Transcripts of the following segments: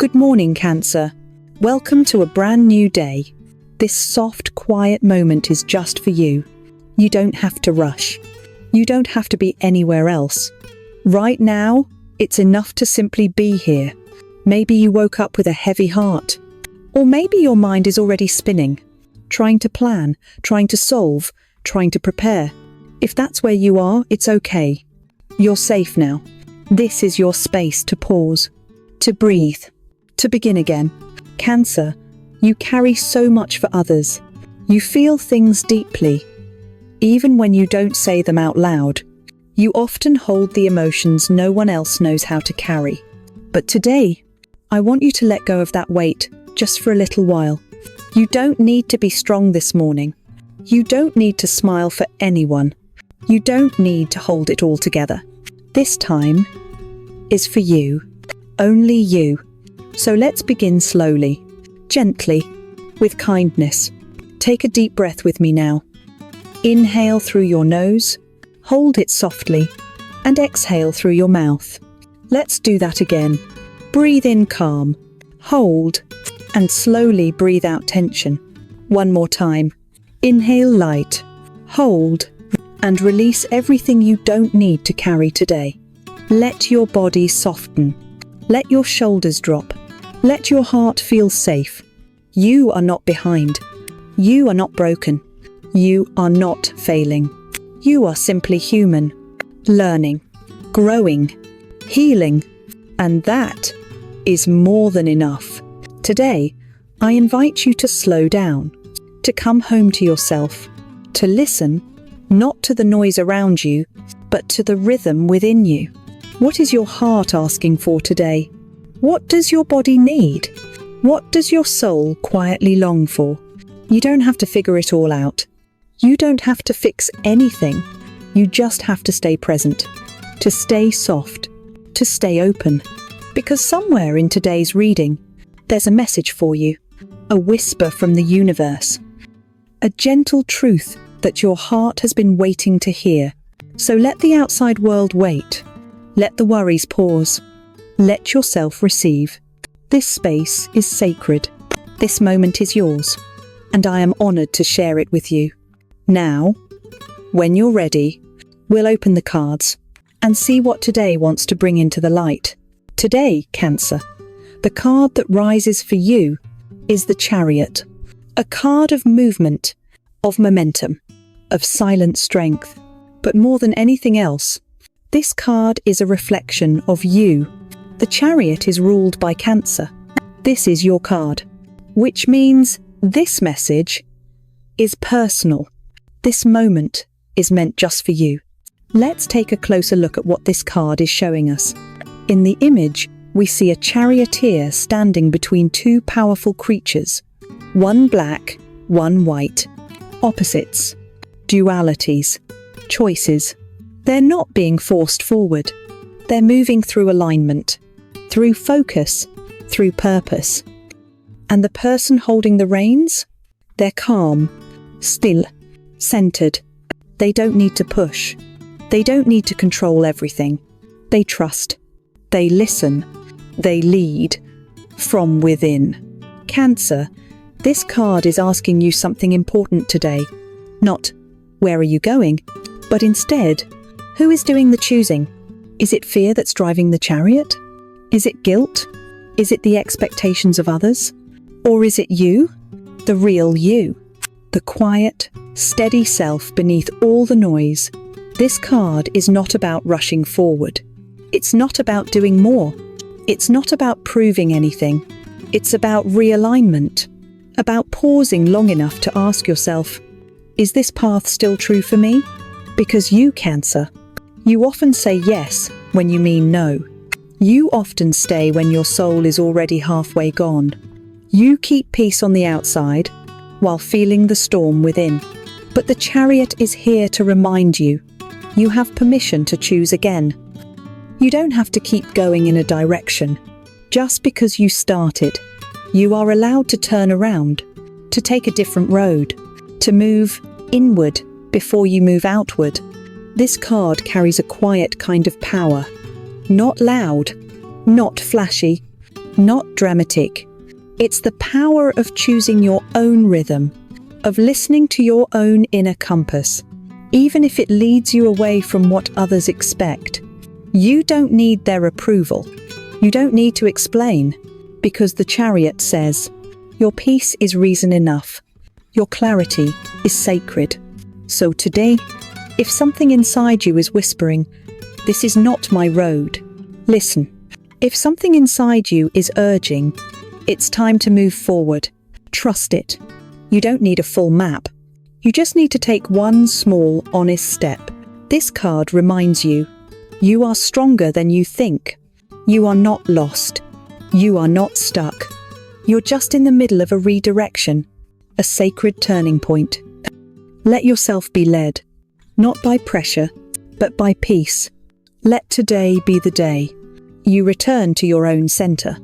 Good morning, Cancer. Welcome to a brand new day. This soft, quiet moment is just for you. You don't have to rush. You don't have to be anywhere else. Right now, it's enough to simply be here. Maybe you woke up with a heavy heart. Or maybe your mind is already spinning, trying to plan, trying to solve, trying to prepare. If that's where you are, it's okay. You're safe now. This is your space to pause, to breathe, to begin again. Cancer, you carry so much for others. You feel things deeply. Even when you don't say them out loud, you often hold the emotions no one else knows how to carry. But today, I want you to let go of that weight just for a little while. You don't need to be strong this morning. You don't need to smile for anyone. You don't need to hold it all together. This time is for you, only you. So let's begin slowly, gently, with kindness. Take a deep breath with me now. Inhale through your nose, hold it softly, and exhale through your mouth. Let's do that again. Breathe in calm, hold, and slowly breathe out tension. One more time. Inhale light, hold, and release everything you don't need to carry today. Let your body soften. Let your shoulders drop. Let your heart feel safe. You are not behind. You are not broken. You are not failing. You are simply human, learning, growing, healing, and that is more than enough. Today, I invite you to slow down, to come home to yourself, to listen, not to the noise around you, but to the rhythm within you. What is your heart asking for today? What does your body need? What does your soul quietly long for? You don't have to figure it all out. You don't have to fix anything. You just have to stay present, to stay soft, to stay open. Because somewhere in today's reading, there's a message for you, a whisper from the universe, a gentle truth that your heart has been waiting to hear. So let the outside world wait. Let the worries pause. Let yourself receive. This space is sacred. This moment is yours, and I am honored to share it with you. Now, when you're ready, we'll open the cards and see what today wants to bring into the light. Today, Cancer, the card that rises for you is the Chariot, a card of movement, of momentum, of silent strength. But more than anything else, this card is a reflection of you. The Chariot is ruled by Cancer. This is your card, which means this message is personal. This moment is meant just for you. Let's take a closer look at what this card is showing us. In the image, we see a charioteer standing between two powerful creatures, one black, one white. Opposites, dualities, choices. They're not being forced forward. They're moving through alignment, through focus, through purpose. And the person holding the reins? They're calm, still, centered. They don't need to push. They don't need to control everything. They trust. They listen. They lead from within. Cancer, this card is asking you something important today. Not, where are you going? But instead, who is doing the choosing? Is it fear that's driving the chariot? Is it guilt? Is it the expectations of others? Or is it you? The real you? The quiet, steady self beneath all the noise. This card is not about rushing forward. It's not about doing more. It's not about proving anything. It's about realignment, about pausing long enough to ask yourself, is this path still true for me? Because you, Cancer, you often say yes when you mean no. You often stay when your soul is already halfway gone. You keep peace on the outside while feeling the storm within. But the Chariot is here to remind you, you have permission to choose again. You don't have to keep going in a direction. Just because you started, you are allowed to turn around, to take a different road, to move inward before you move outward. This card carries a quiet kind of power. Not loud, not flashy, not dramatic. It's the power of choosing your own rhythm, of listening to your own inner compass, even if it leads you away from what others expect. You don't need their approval. You don't need to explain, because the Chariot says, your peace is reason enough. Your clarity is sacred. So today, if something inside you is whispering, "This is not my road," listen. If something inside you is urging, "It's time to move forward," trust it. You don't need a full map. You just need to take one small, honest step. This card reminds you, you are stronger than you think. You are not lost. You are not stuck. You're just in the middle of a redirection, a sacred turning point. Let yourself be led, not by pressure, but by peace. Let today be the day you return to your own center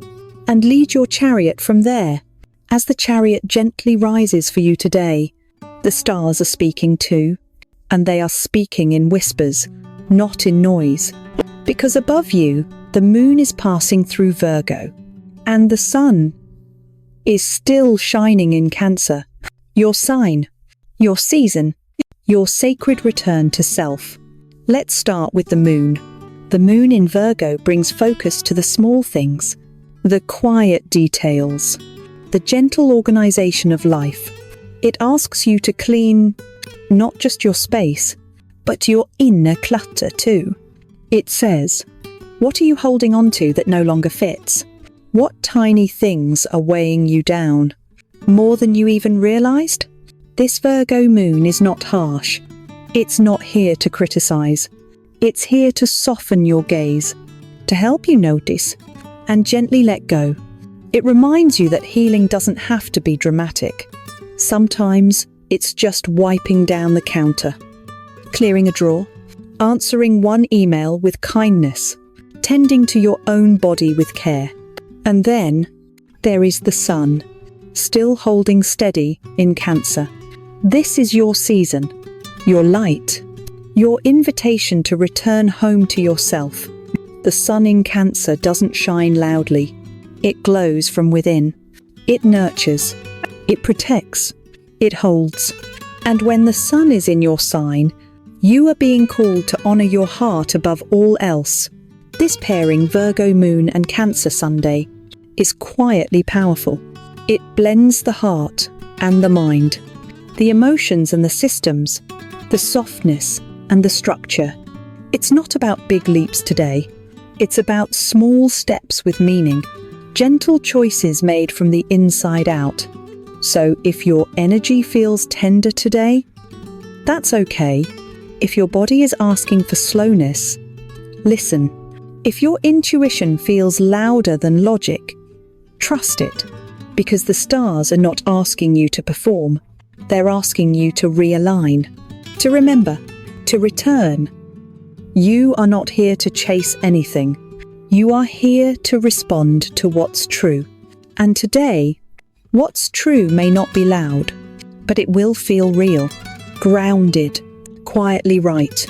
and lead your chariot from there. As the chariot gently rises for you today, the stars are speaking too, and they are speaking in whispers, not in noise. Because above you, the moon is passing through Virgo, and the sun is still shining in Cancer. Your sign, your season, your sacred return to self. Let's start with the moon. The moon in Virgo brings focus to the small things, the quiet details, the gentle organization of life. It asks you to clean not just your space, but your inner clutter too. It says, what are you holding on to that no longer fits? What tiny things are weighing you down? More than you even realized? This Virgo moon is not harsh. It's not here to criticize. It's here to soften your gaze, to help you notice and gently let go. It reminds you that healing doesn't have to be dramatic. Sometimes it's just wiping down the counter, clearing a drawer, answering one email with kindness, tending to your own body with care. And then there is the sun, still holding steady in Cancer. This is your season, your light, your invitation to return home to yourself. The sun in Cancer doesn't shine loudly. It glows from within. It nurtures. It protects. It holds. And when the sun is in your sign, you are being called to honor your heart above all else. This pairing, Virgo moon and Cancer Sunday, is quietly powerful. It blends the heart and the mind, the emotions and the systems, the softness and the structure. It's not about big leaps today. It's about small steps with meaning, gentle choices made from the inside out. So if your energy feels tender today, that's okay. If your body is asking for slowness, listen. If your intuition feels louder than logic, trust it, because the stars are not asking you to perform. They're asking you to realign, to remember, to return. You are not here to chase anything. You are here to respond to what's true. And today, what's true may not be loud, but it will feel real, grounded, quietly right.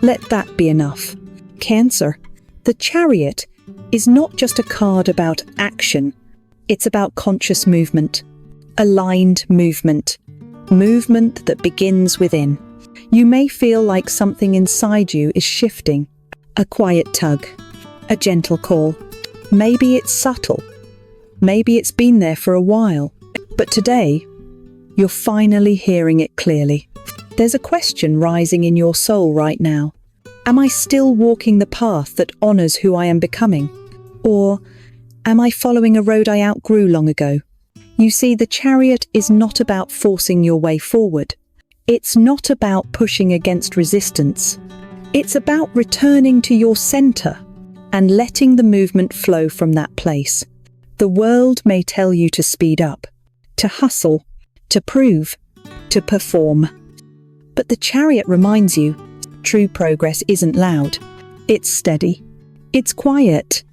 Let that be enough. Cancer, the Chariot is not just a card about action. It's about conscious movement, aligned movement, movement that begins within. You may feel like something inside you is shifting, a quiet tug, a gentle call. Maybe it's subtle. Maybe it's been there for a while. But today, you're finally hearing it clearly. There's a question rising in your soul right now. Am I still walking the path that honors who I am becoming? Or am I following a road I outgrew long ago? You see, the Chariot is not about forcing your way forward. It's not about pushing against resistance. It's about returning to your center and letting the movement flow from that place. The world may tell you to speed up, to hustle, to prove, to perform. But the Chariot reminds you, true progress isn't loud. It's steady. It's quiet.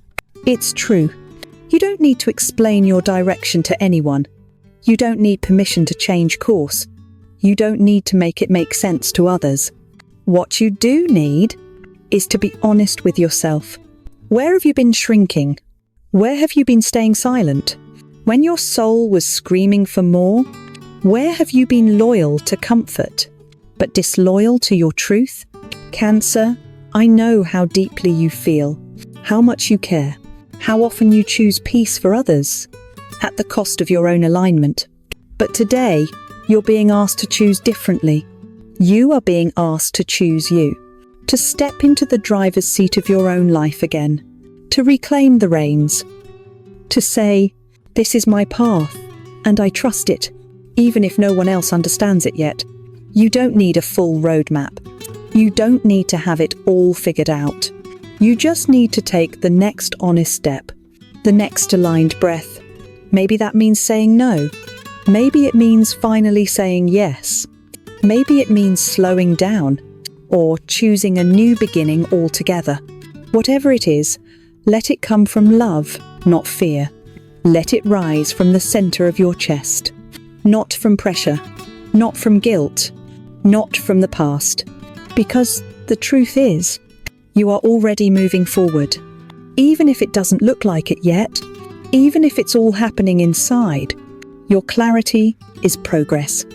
It's true. You don't need to explain your direction to anyone. You don't need permission to change course. You don't need to make it make sense to others. What you do need is to be honest with yourself. Where have you been shrinking? Where have you been staying silent? When your soul was screaming for more, where have you been loyal to comfort, but disloyal to your truth? Cancer, I know how deeply you feel, how much you care, how often you choose peace for others, at the cost of your own alignment. But today, you're being asked to choose differently. You are being asked to choose you, to step into the driver's seat of your own life again, to reclaim the reins, to say, "This is my path, and I trust it, even if no one else understands it yet." You don't need a full roadmap. You don't need to have it all figured out. You just need to take the next honest step, the next aligned breath. Maybe that means saying no. Maybe it means finally saying yes. Maybe it means slowing down, or choosing a new beginning altogether. Whatever it is, let it come from love, not fear. Let it rise from the center of your chest, not from pressure, not from guilt, not from the past. Because the truth is, you are already moving forward. Even if it doesn't look like it yet, even if it's all happening inside, your clarity is progress.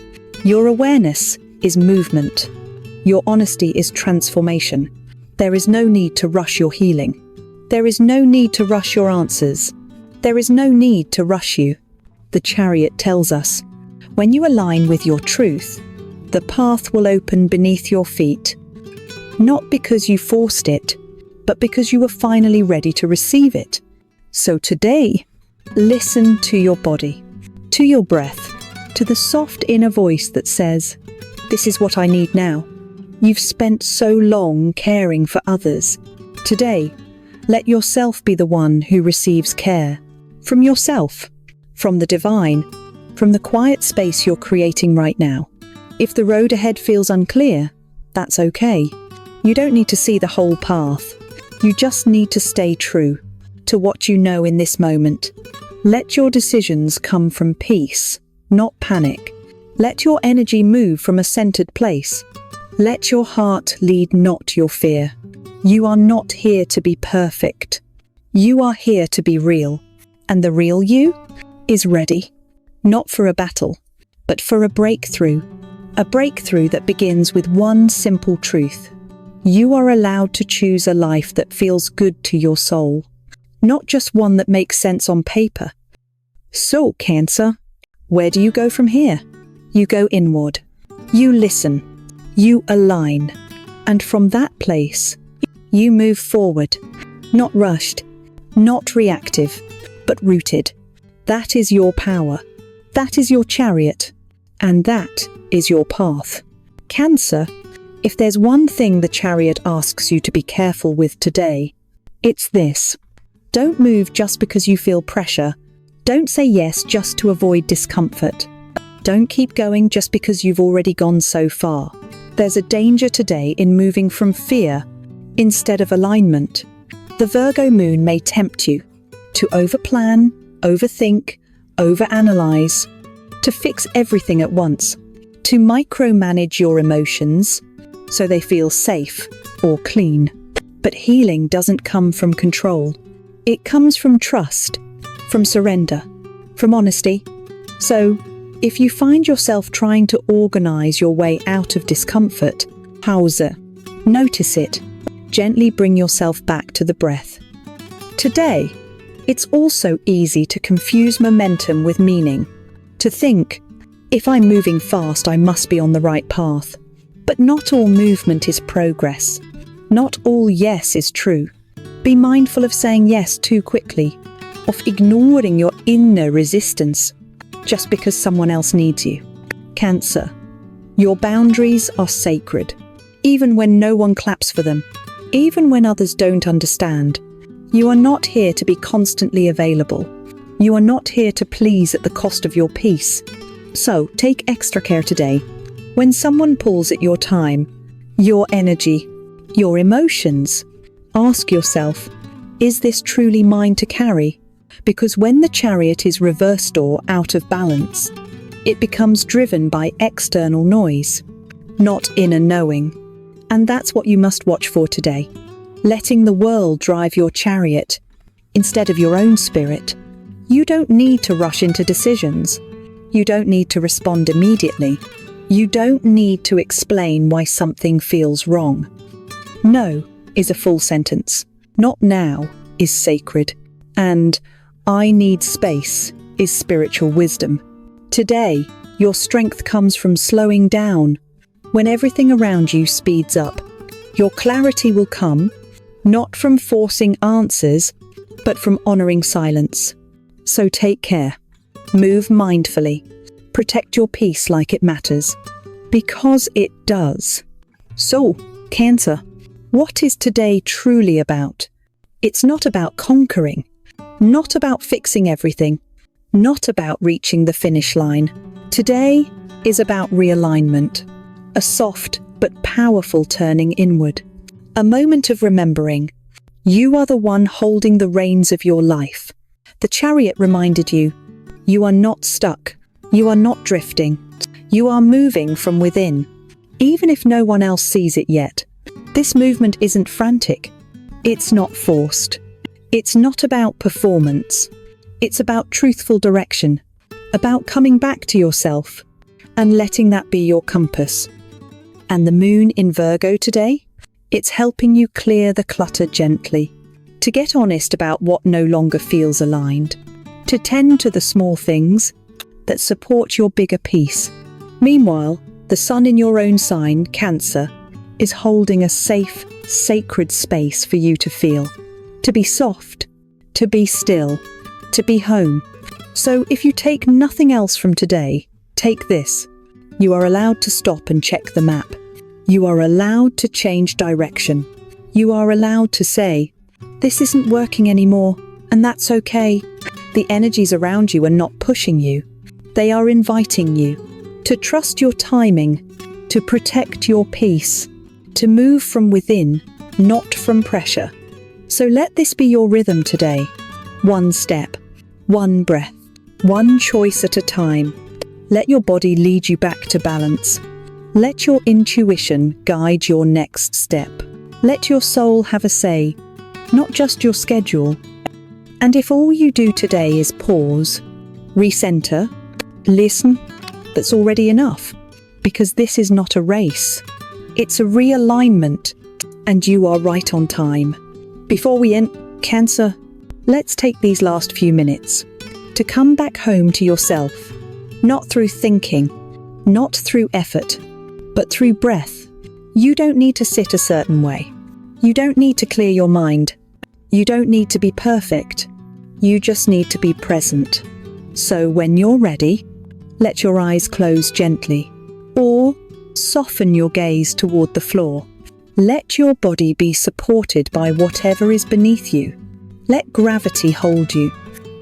Your awareness is movement. Your honesty is transformation. There is no need to rush your healing. There is no need to rush your answers. There is no need to rush you. The Chariot tells us, when you align with your truth, the path will open beneath your feet. Not because you forced it, but because you were finally ready to receive it. So today, listen to your body, to your breath, to the soft inner voice that says, "This is what I need now." You've spent so long caring for others. Today, let yourself be the one who receives care. From yourself, from the divine, from the quiet space you're creating right now. If the road ahead feels unclear, that's okay. You don't need to see the whole path. You just need to stay true to what you know in this moment. Let your decisions come from peace, not panic. Let your energy move from a centered place. Let your heart lead, not your fear. You are not here to be perfect. You are here to be real. And the real you is ready, not for a battle, but for a breakthrough. A breakthrough that begins with one simple truth. You are allowed to choose a life that feels good to your soul, not just one that makes sense on paper. So, Cancer, where do you go from here? You go inward. You listen. You align. And from that place, you move forward, not rushed, not reactive, but rooted. That is your power. That is your chariot. And that is your path. Cancer, if there's one thing the Chariot asks you to be careful with today, it's this. Don't move just because you feel pressure. Don't say yes just to avoid discomfort. Don't keep going just because you've already gone so far. There's a danger today in moving from fear instead of alignment. The Virgo moon may tempt you to overplan, overthink, overanalyze, to fix everything at once, to micromanage your emotions so they feel safe or clean. But healing doesn't come from control. It comes from trust, from surrender, from honesty. So, if you find yourself trying to organize your way out of discomfort, pause, notice it, gently bring yourself back to the breath. Today, it's also easy to confuse momentum with meaning, to think, if I'm moving fast, I must be on the right path. But not all movement is progress. Not all yes is true. Be mindful of saying yes too quickly, of ignoring your inner resistance just because someone else needs you. Cancer, your boundaries are sacred, even when no one claps for them, even when others don't understand. You are not here to be constantly available. You are not here to please at the cost of your peace. So take extra care today. When someone pulls at your time, your energy, your emotions, ask yourself, is this truly mine to carry? Because when the chariot is reversed or out of balance, it becomes driven by external noise, not inner knowing. And that's what you must watch for today. Letting the world drive your chariot instead of your own spirit. You don't need to rush into decisions. You don't need to respond immediately. You don't need to explain why something feels wrong. No is a full sentence. Not now is sacred. And I need space is spiritual wisdom. Today, your strength comes from slowing down. When everything around you speeds up, your clarity will come, not from forcing answers, but from honoring silence. So take care. Move mindfully. Protect your peace like it matters. Because it does. So, Cancer, what is today truly about? It's not about conquering, not about fixing everything, not about reaching the finish line. Today is about realignment, a soft but powerful turning inward, a moment of remembering. You are the one holding the reins of your life. The Chariot reminded you, you are not stuck, you are not drifting, you are moving from within, even if no one else sees it yet. This movement isn't frantic, it's not forced, it's not about performance, it's about truthful direction, about coming back to yourself and letting that be your compass. And the moon in Virgo today? It's helping you clear the clutter gently, to get honest about what no longer feels aligned, to tend to the small things that support your bigger peace. Meanwhile, the sun in your own sign, Cancer, is holding a safe, sacred space for you to feel, to be soft, to be still, to be home. So if you take nothing else from today, take this. You are allowed to stop and check the map. You are allowed to change direction. You are allowed to say, this isn't working anymore, and that's okay. The energies around you are not pushing you. They are inviting you to trust your timing, to protect your peace, to move from within, not from pressure. So let this be your rhythm today. One step, one breath, one choice at a time. Let your body lead you back to balance. Let your intuition guide your next step. Let your soul have a say, not just your schedule. And if all you do today is pause, recenter, listen, that's already enough. Because this is not a race. It's a realignment, and you are right on time. Before we end, Cancer, let's take these last few minutes to come back home to yourself, not through thinking, not through effort, but through breath. You don't need to sit a certain way. You don't need to clear your mind. You don't need to be perfect. You just need to be present. So when you're ready, let your eyes close gently, or soften your gaze toward the floor. Let your body be supported by whatever is beneath you. Let gravity hold you.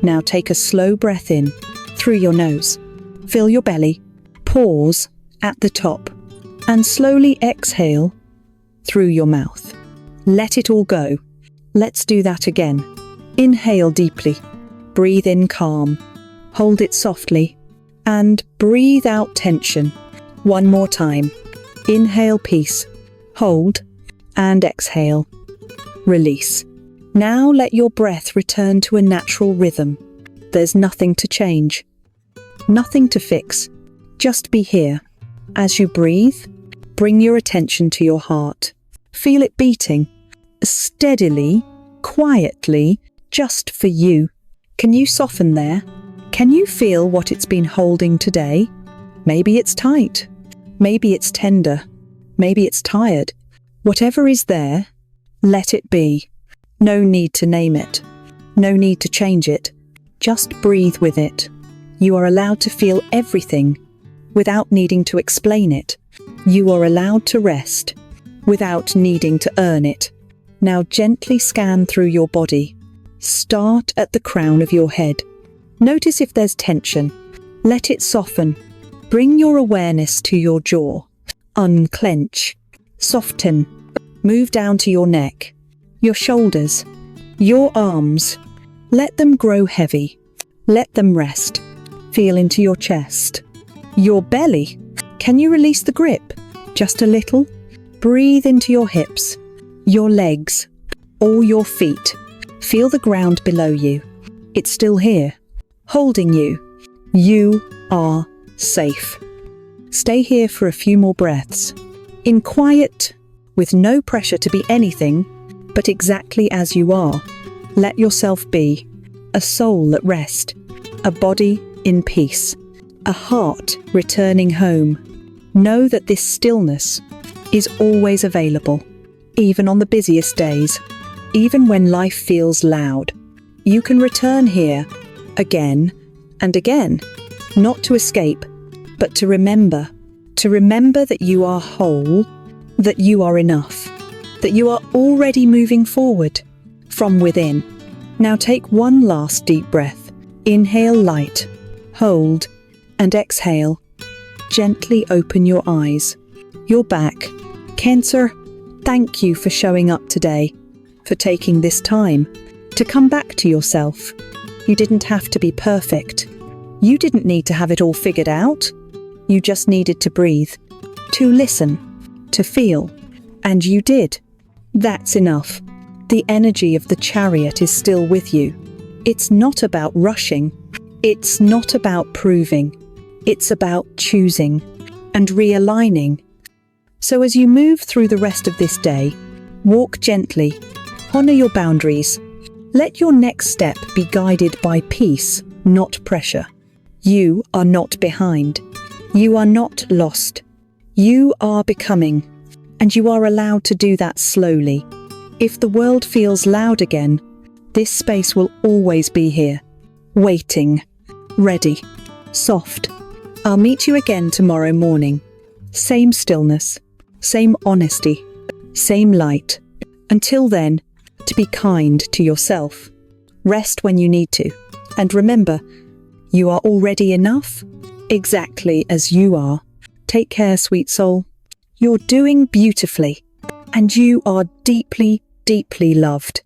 Now take a slow breath in through your nose. Fill your belly. Pause at the top. And slowly exhale through your mouth. Let it all go. Let's do that again. Inhale deeply. Breathe in calm. Hold it softly. And breathe out tension. One more time. Inhale peace. Hold. And exhale. Release. Now let your breath return to a natural rhythm. There's nothing to change. Nothing to fix. Just be here. As you breathe, bring your attention to your heart. Feel it beating, steadily, quietly, just for you. Can you soften there? Can you feel what it's been holding today? Maybe it's tight. Maybe it's tender. Maybe it's tired. Whatever is there, let it be. No need to name it. No need to change it. Just breathe with it. You are allowed to feel everything without needing to explain it. You are allowed to rest without needing to earn it. Now gently scan through your body. Start at the crown of your head. Notice if there's tension. Let it soften. Bring your awareness to your jaw. Unclench. Soften. Move down to your neck, your shoulders, your arms. Let them grow heavy. Let them rest. Feel into your chest. Your belly. Can you release the grip? Just a little. Breathe into your hips, your legs, all your feet. Feel the ground below you. It's still here, holding you. You are safe. Stay here for a few more breaths. In quiet, with no pressure to be anything, but exactly as you are. Let yourself be. A soul at rest. A body in peace. A heart returning home. Know that this stillness is always available, even on the busiest days, even when life feels loud. You can return here again and again, not to escape, but to remember that you are whole, that you are enough, that you are already moving forward from within. Now take one last deep breath. Inhale light, hold, and exhale. Gently open your eyes. You're back. Cancer, thank you for showing up today, for taking this time to come back to yourself. You didn't have to be perfect. You didn't need to have it all figured out. You just needed to breathe, to listen, to feel, and you did. That's enough. The energy of the Chariot is still with you. It's not about rushing. It's not about proving. It's about choosing and realigning. So as you move through the rest of this day, walk gently, honor your boundaries. Let your next step be guided by peace, not pressure. You are not behind. You are not lost. You are becoming, and you are allowed to do that slowly. If the world feels loud again, this space will always be here, waiting, ready, soft. I'll meet you again tomorrow morning. Same stillness, same honesty, same light. Until then, to be kind to yourself. Rest when you need to. And remember, you are already enough, exactly as you are. Take care, sweet soul. You're doing beautifully, and you are deeply, deeply loved.